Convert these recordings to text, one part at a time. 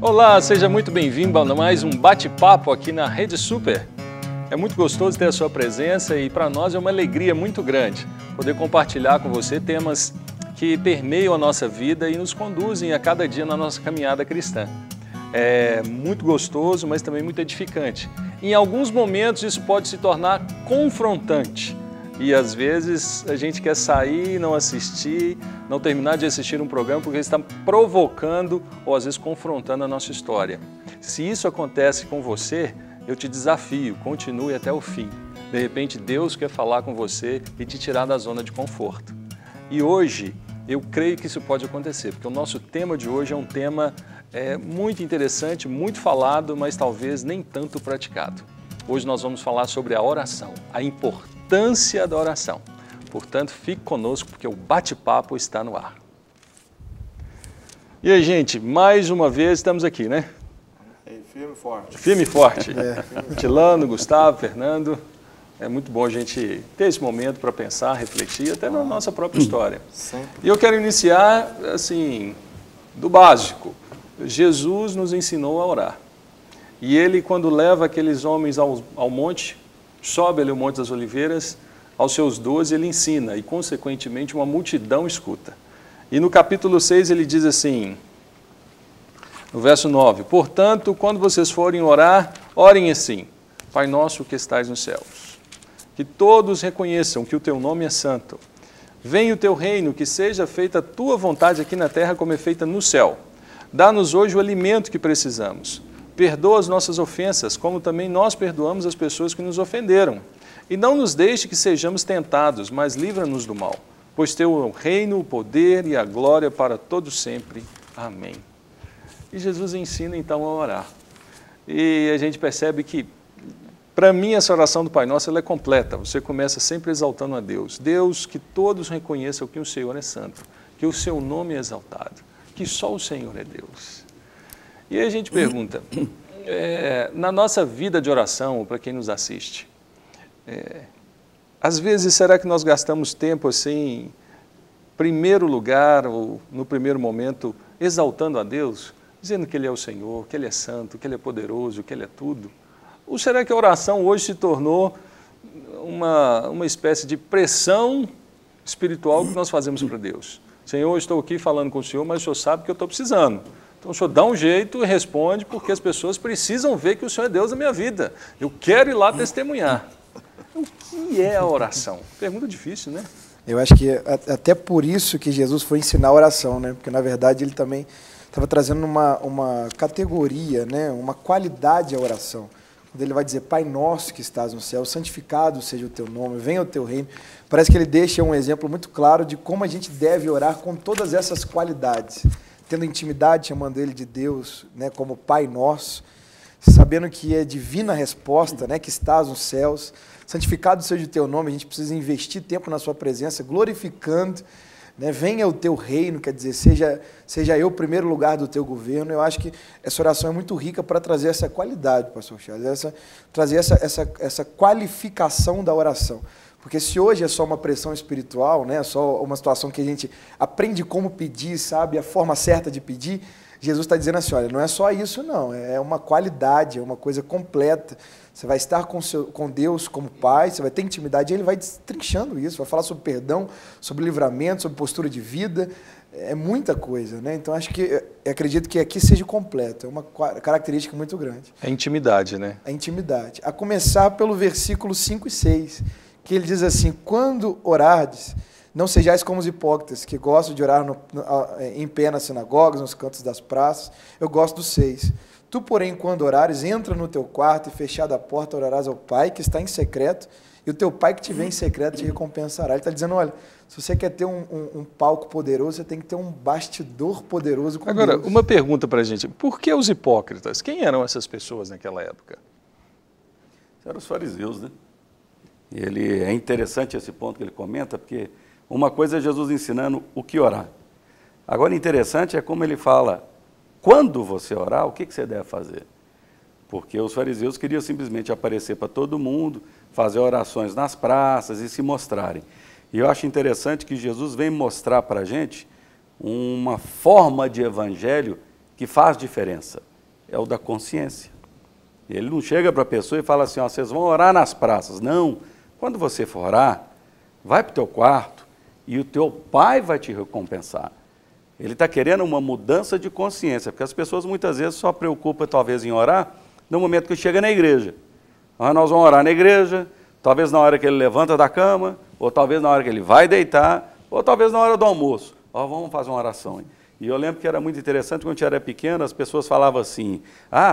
Olá, seja muito bem-vindo a mais um bate-papo aqui na Rede Super. É muito gostoso ter a sua presença e para nós é uma alegria muito grande poder compartilhar com você temas que permeiam a nossa vida e nos conduzem a cada dia na nossa caminhada cristã. É muito gostoso, mas também muito edificante. Em alguns momentos isso pode se tornar confrontante e às vezes a gente quer sair, não assistir, não terminar de assistir um programa porque está provocando ou às vezes confrontando a nossa história. Se isso acontece com você, eu te desafio, continue até o fim. De repente Deus quer falar com você e te tirar da zona de conforto. E hoje eu creio que isso pode acontecer, porque o nosso tema de hoje é um tema muito interessante, muito falado, mas talvez nem tanto praticado. Hoje nós vamos falar sobre a oração, a importância da oração. Portanto, fique conosco porque o bate-papo está no ar. E aí, gente, mais uma vez estamos aqui, né? Firme e forte. Firme e forte. Tilano, Gustavo, Fernando. É muito bom a gente ter esse momento para pensar, refletir, até na nossa própria história. Sempre. E eu quero iniciar, assim, do básico. Jesus nos ensinou a orar. E ele, quando leva aqueles homens ao monte, sobe ali o Monte das Oliveiras, aos seus 12 ele ensina e, consequentemente, uma multidão escuta. E no capítulo 6 ele diz assim, no verso 9, portanto, quando vocês forem orar, orem assim, Pai nosso que estais nos céus, que todos reconheçam que o teu nome é santo. Venha o teu reino, que seja feita a tua vontade aqui na terra como é feita no céu. Dá-nos hoje o alimento que precisamos. Perdoa as nossas ofensas, como também nós perdoamos as pessoas que nos ofenderam. E não nos deixe que sejamos tentados, mas livra-nos do mal. Pois teu é o reino, o poder e a glória para todos sempre. Amém. E Jesus ensina então a orar. E a gente percebe que, para mim, essa oração do Pai Nosso ela é completa. Você começa sempre exaltando a Deus. Deus, que todos reconheçam que o Senhor é santo, que o seu nome é exaltado, que só o Senhor é Deus. E aí a gente pergunta, na nossa vida de oração, para quem nos assiste, às vezes será que nós gastamos tempo assim, em primeiro lugar, ou no primeiro momento, exaltando a Deus, dizendo que Ele é o Senhor, que Ele é santo, que Ele é poderoso, que Ele é tudo? Ou será que a oração hoje se tornou uma espécie de pressão espiritual que nós fazemos para Deus? Senhor, eu estou aqui falando com o Senhor, mas o Senhor sabe que eu estou precisando. Então o Senhor dá um jeito e responde, porque as pessoas precisam ver que o Senhor é Deus na minha vida. Eu quero ir lá testemunhar. O que é a oração? Pergunta difícil, né? Eu acho que até por isso que Jesus foi ensinar a oração, né? Porque na verdade ele também estava trazendo uma categoria, né? Uma qualidade à oração. Quando ele vai dizer, Pai nosso que estás no céu, santificado seja o teu nome, venha o teu reino. Parece que ele deixa um exemplo muito claro de como a gente deve orar com todas essas qualidades. Tendo intimidade, chamando ele de Deus, né, como Pai nosso, sabendo que é divina a resposta, né, que estás nos céus, santificado seja o teu nome, a gente precisa investir tempo na sua presença, glorificando, né, venha o teu reino, quer dizer, seja eu o primeiro lugar do teu governo. Eu acho que essa oração é muito rica para trazer essa qualidade, pastor Charles, trazer essa qualificação da oração. Porque se hoje é só uma pressão espiritual, né, só uma situação que a gente aprende como pedir, sabe, a forma certa de pedir, Jesus está dizendo assim, olha, não é só isso não, é uma qualidade, é uma coisa completa. Você vai estar com Deus como Pai, você vai ter intimidade, e Ele vai destrinchando isso, vai falar sobre perdão, sobre livramento, sobre postura de vida, é muita coisa, né? Então acredito que aqui seja completo, é uma característica muito grande. É intimidade, né? A intimidade. A começar pelo versículo 5 e 6, que ele diz assim, quando orardes, não sejais como os hipócritas, que gostam de orar em pé nas sinagogas, nos cantos das praças. Eu gosto do 6. Tu, porém, quando orares, entra no teu quarto e fechada a porta, orarás ao Pai que está em secreto, e o teu Pai que te vê em secreto te recompensará. Ele está dizendo, olha, se você quer ter um palco poderoso, você tem que ter um bastidor poderoso com Deus. Agora, uma pergunta para a gente, por que os hipócritas? Quem eram essas pessoas naquela época? Eram os fariseus, né? E é interessante esse ponto que ele comenta, porque uma coisa é Jesus ensinando o que orar. Agora, interessante é como ele fala, quando você orar, o que você deve fazer? Porque os fariseus queriam simplesmente aparecer para todo mundo, fazer orações nas praças e se mostrarem. E eu acho interessante que Jesus vem mostrar para a gente uma forma de evangelho que faz diferença. é o da consciência. Ele não chega para a pessoa e fala assim, ó, vocês vão orar nas praças. Não, quando você for orar, vai para o teu quarto e o teu pai vai te recompensar. Ele está querendo uma mudança de consciência, porque as pessoas muitas vezes só preocupam talvez em orar no momento que chega na igreja. Nós vamos orar na igreja, talvez na hora que ele levanta da cama, ou talvez na hora que ele vai deitar, ou talvez na hora do almoço. Ó, vamos fazer uma oração. Hein? E eu lembro que era muito interessante, quando eu era pequeno, as pessoas falavam assim,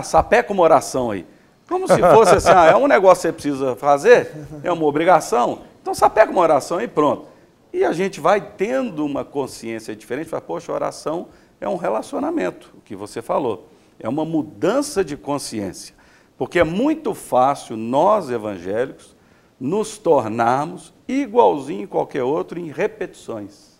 sapeca uma oração aí. Como se fosse assim, é um negócio que você precisa fazer, é uma obrigação, então sapeca uma oração e pronto. E a gente vai tendo uma consciência diferente, fala, poxa, a oração é um relacionamento, o que você falou, é uma mudança de consciência. Porque é muito fácil nós, evangélicos, nos tornarmos igualzinho qualquer outro em repetições.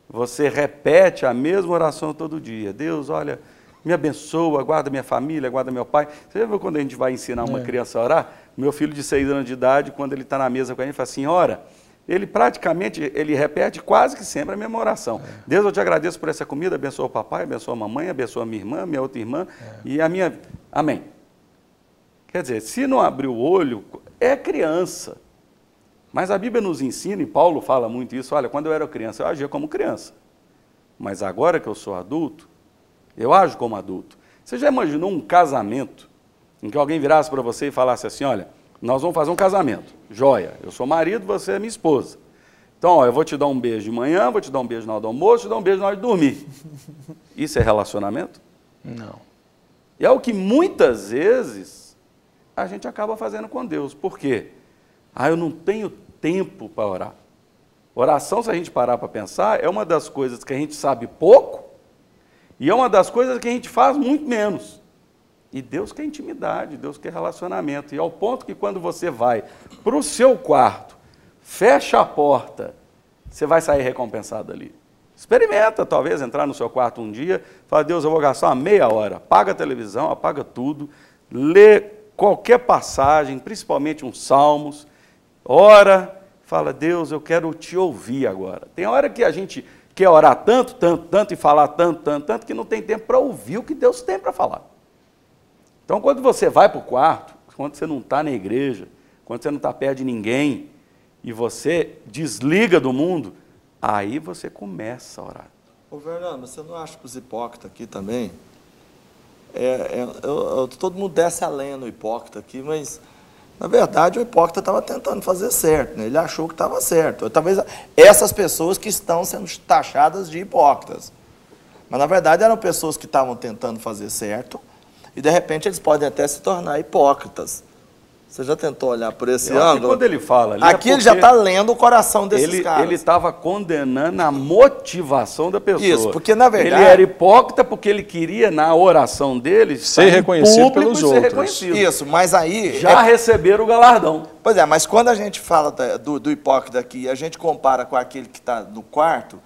Você repete a mesma oração todo dia. Deus, olha, me abençoa, guarda minha família, guarda meu pai. Você já viu quando a gente vai ensinar uma criança a orar? Meu filho de 6 anos de idade, quando ele está na mesa com a gente, fala assim, ora, ele praticamente, ele repete quase que sempre a mesma oração. Deus, eu te agradeço por essa comida, abençoa o papai, abençoa a mamãe, abençoa a minha irmã, minha outra irmã e a minha... Amém. Quer dizer, se não abrir o olho, é criança. Mas a Bíblia nos ensina, e Paulo fala muito isso, olha, quando eu era criança, eu agia como criança. Mas agora que eu sou adulto, eu ajo como adulto. Você já imaginou um casamento em que alguém virasse para você e falasse assim, olha, nós vamos fazer um casamento, joia, eu sou marido, você é minha esposa. Então, ó, eu vou te dar um beijo de manhã, vou te dar um beijo na hora do almoço, vou te dar um beijo na hora de dormir. Isso é relacionamento? Não. E é o que muitas vezes a gente acaba fazendo com Deus. Por quê? Eu não tenho tempo para orar. Oração, se a gente parar para pensar, é uma das coisas que a gente sabe pouco e é uma das coisas que a gente faz muito menos. E Deus quer intimidade, Deus quer relacionamento. E ao ponto que quando você vai para o seu quarto, fecha a porta, você vai sair recompensado ali. Experimenta, talvez, entrar no seu quarto um dia, fala, Deus, eu vou gastar uma meia hora, apaga a televisão, apaga tudo, lê qualquer passagem, principalmente uns salmos, ora, fala, Deus, eu quero te ouvir agora. Tem hora que a gente quer orar tanto, tanto, tanto, e falar tanto, tanto, tanto, que não tem tempo para ouvir o que Deus tem para falar. Então, quando você vai para o quarto, quando você não está na igreja, quando você não está perto de ninguém, e você desliga do mundo, aí você começa a orar. Ô, Fernando, você não acha que os hipócritas aqui também... todo mundo desce a lenha no hipócrita aqui, mas, na verdade, o hipócrita estava tentando fazer certo, né? Ele achou que estava certo. Talvez essas pessoas que estão sendo taxadas de hipócritas. Mas, na verdade, eram pessoas que estavam tentando fazer certo e, de repente, eles podem até se tornar hipócritas. Você já tentou olhar por esse ângulo? Quando ele fala ali, aqui ele já está lendo o coração desses caras. Ele estava condenando a motivação da pessoa. Isso, porque na verdade... Ele era hipócrita porque ele queria, na oração dele, ser reconhecido pelos outros. Reconhecido. Isso, mas aí... Já receberam o galardão. Pois é, mas quando a gente fala do hipócrita aqui, a gente compara com aquele que está no quarto,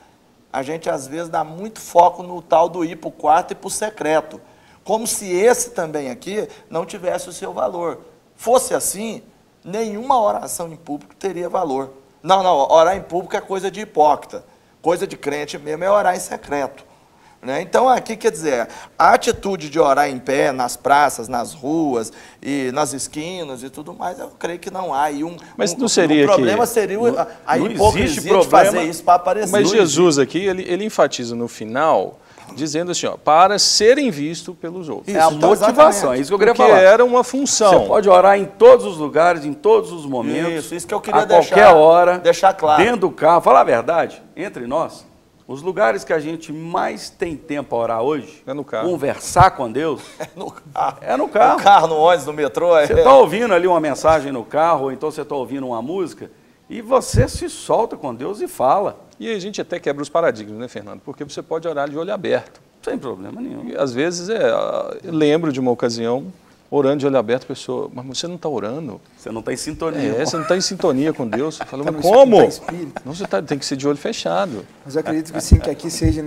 a gente às vezes dá muito foco no tal do ir para o quarto e para o secreto. Como se esse também aqui não tivesse o seu valor. Fosse assim, nenhuma oração em público teria valor. Não, orar em público é coisa de hipócrita. Coisa de crente mesmo é orar em secreto. Né? Então, aqui quer dizer, a atitude de orar em pé, nas praças, nas ruas, e nas esquinas e tudo mais, eu creio que não há. Mas não seria o problema seria a hipocrisia de fazer isso para aparecer. Mas Jesus aqui, ele enfatiza no final... dizendo assim, ó, para serem vistos pelos outros. Isso, é a motivação, é isso que eu queria falar. Porque era uma função. Você pode orar em todos os lugares, em todos os momentos. Isso que eu queria qualquer hora. Deixar claro. Dentro do carro. Falar a verdade, entre nós, os lugares que a gente mais tem tempo para orar hoje, é no carro. Conversar com Deus, é no carro. É no carro. No carro, no ônibus, no metrô. Você está ouvindo ali uma mensagem no carro, ou então você está ouvindo uma música, e você se solta com Deus e fala. E a gente até quebra os paradigmas, né, Fernando? Porque você pode orar de olho aberto. Sem problema nenhum. E, às vezes, eu lembro de uma ocasião, orando de olho aberto, a pessoa, mas você não está orando? Você não está em sintonia. Você não está em sintonia com Deus. Você fala, Tá mas como? Não, você tem que ser de olho fechado. Mas eu acredito que sim, que aqui seja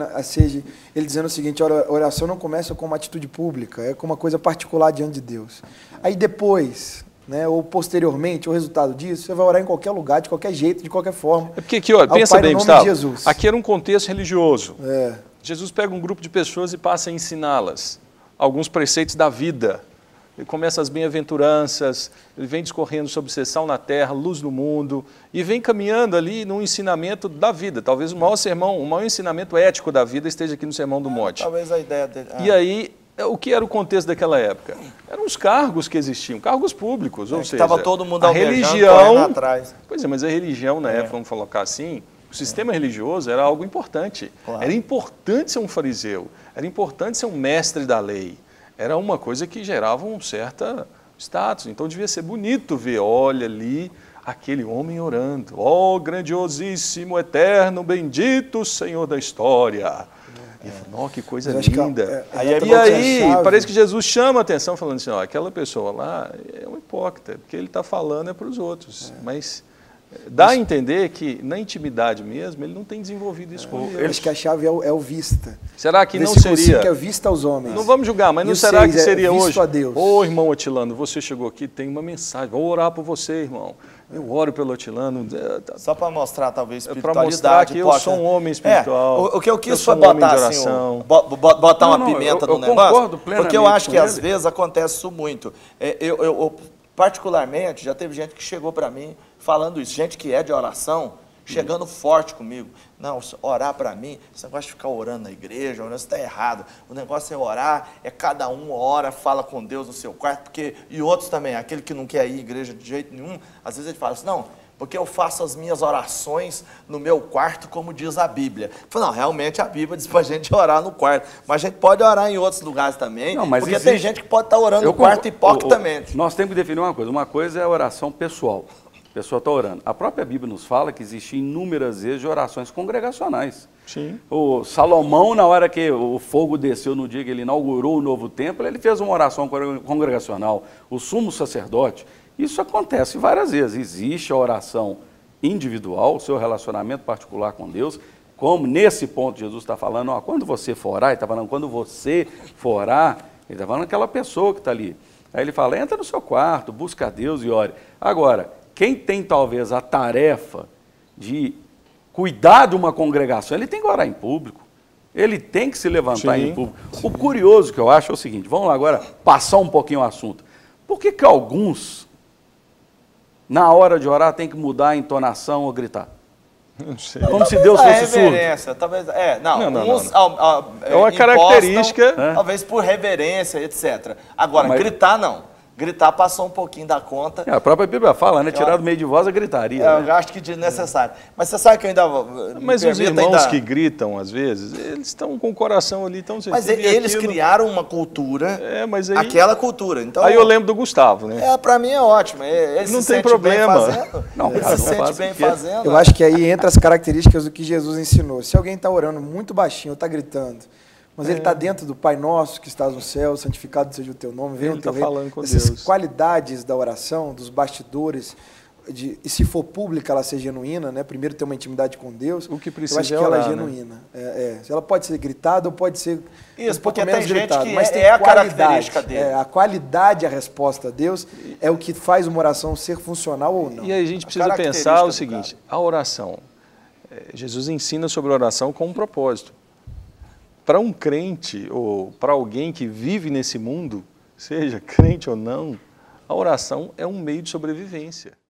ele dizendo o seguinte, a oração não começa com uma atitude pública, é com uma coisa particular diante de Deus. Aí depois... né, ou posteriormente, o resultado disso, você vai orar em qualquer lugar, de qualquer jeito, de qualquer forma. É porque aqui, olha, pensa bem, Gustavo, aqui era um contexto religioso. É. Jesus pega um grupo de pessoas e passa a ensiná-las. alguns preceitos da vida. Ele começa as bem-aventuranças, ele vem discorrendo sobre ser sal na terra, luz do mundo, e vem caminhando ali no ensinamento da vida. Talvez o maior sermão, o maior ensinamento ético da vida esteja aqui no Sermão do Monte. Talvez a ideia dele... E aí, o que era o contexto daquela época? Eram os cargos que existiam, cargos públicos, ou seja, estava todo mundo a religião atrás. Pois é, mas a religião na época, vamos colocar assim, o sistema religioso era algo importante. Claro. Era importante ser um fariseu, era importante ser um mestre da lei. Era uma coisa que gerava um certo status. Então devia ser bonito ver, olha ali, aquele homem orando. Ó, grandiosíssimo, eterno, bendito Senhor da história. E falou, que coisa linda. E aí, parece que Jesus chama a atenção falando assim, ó, aquela pessoa lá é um hipócrita, porque ele está falando para os outros. Mas dá a entender que na intimidade mesmo, ele não tem desenvolvido isso com Deus. Eu acho que a chave é o vista. Será que não Versículo seria? 5 é vista aos homens. Não vamos julgar, mas E não o será 6 que seria visto hoje? a Deus. Ô, irmão Otilano, você chegou aqui, tem uma mensagem. Vou orar por você, irmão. Eu oro pelo Otilano. Só para mostrar, talvez, para mostrar que eu sou um homem espiritual. O que eu quis foi botar assim, botar uma pimenta no negócio, porque eu acho que às vezes acontece isso muito. Eu particularmente, já teve gente que chegou para mim falando isso, gente que é de oração, chegando forte comigo. Não, orar para mim, esse negócio de ficar orando na igreja, orando, isso está errado. O negócio é orar, é cada um ora, fala com Deus no seu quarto, porque, e outros também, aquele que não quer ir à igreja de jeito nenhum, às vezes ele fala assim, não, porque eu faço as minhas orações no meu quarto, como diz a Bíblia. Eu falo, não, realmente a Bíblia diz para a gente orar no quarto, mas a gente pode orar em outros lugares também, não, porque tem gente que pode estar orando no quarto hipocritamente. Nós temos que definir uma coisa é a oração pessoal. A pessoa está orando. A própria Bíblia nos fala que existem inúmeras vezes de orações congregacionais. Sim. O Salomão, na hora que o fogo desceu, no dia que ele inaugurou o novo templo, ele fez uma oração congregacional. O sumo sacerdote, isso acontece várias vezes. Existe a oração individual, o seu relacionamento particular com Deus, como nesse ponto Jesus está falando, ó, quando você for orar, ele está falando, quando você for orar, ele está falando aquela pessoa que está ali. Aí ele fala, entra no seu quarto, busca a Deus e ore. Agora, quem tem talvez a tarefa de cuidar de uma congregação, ele tem que orar em público, ele tem que se levantar em público. O curioso que eu acho é o seguinte, vamos lá agora passar um pouquinho o assunto. Por que alguns, na hora de orar, tem que mudar a entonação ou gritar? Não sei. Como se Deus fosse surdo. Talvez, é uma característica. Talvez por reverência, etc. Agora, gritar não. Gritar passou um pouquinho da conta. A própria Bíblia fala, né? Tirar do meio de voz a gritaria. Eu acho que desnecessário. Mas você sabe que eu ainda... Mas os irmãos que gritam, às vezes, eles estão com o coração ali tão sensível. Mas eles criaram uma cultura, mas aí, aquela cultura. Então, aí eu lembro do Gustavo, né? Para mim é ótimo. Ele não se tem sente problema. Bem fazendo. Não, ele se sente bem fazendo. Eu acho que aí entra as características do que Jesus ensinou. Se alguém está orando muito baixinho, está gritando, mas ele está dentro do Pai Nosso, que estás no céu, santificado seja o teu nome, venha o teu reino. Falando com essas Deus. Qualidades da oração, dos bastidores, e se for pública, ela ser genuína, né? Primeiro ter uma intimidade com Deus. O que precisa eu acho é que ela orar, é genuína. Ela pode ser gritada ou pode ser isso, um pouco porque menos tem gente gritada, que mas tem a característica dele. A qualidade, a resposta a Deus é o que faz uma oração ser funcional ou não. E aí a gente precisa pensar o seguinte, a oração. Jesus ensina sobre a oração com um propósito. Para um crente ou para alguém que vive nesse mundo, seja crente ou não, a oração é um meio de sobrevivência.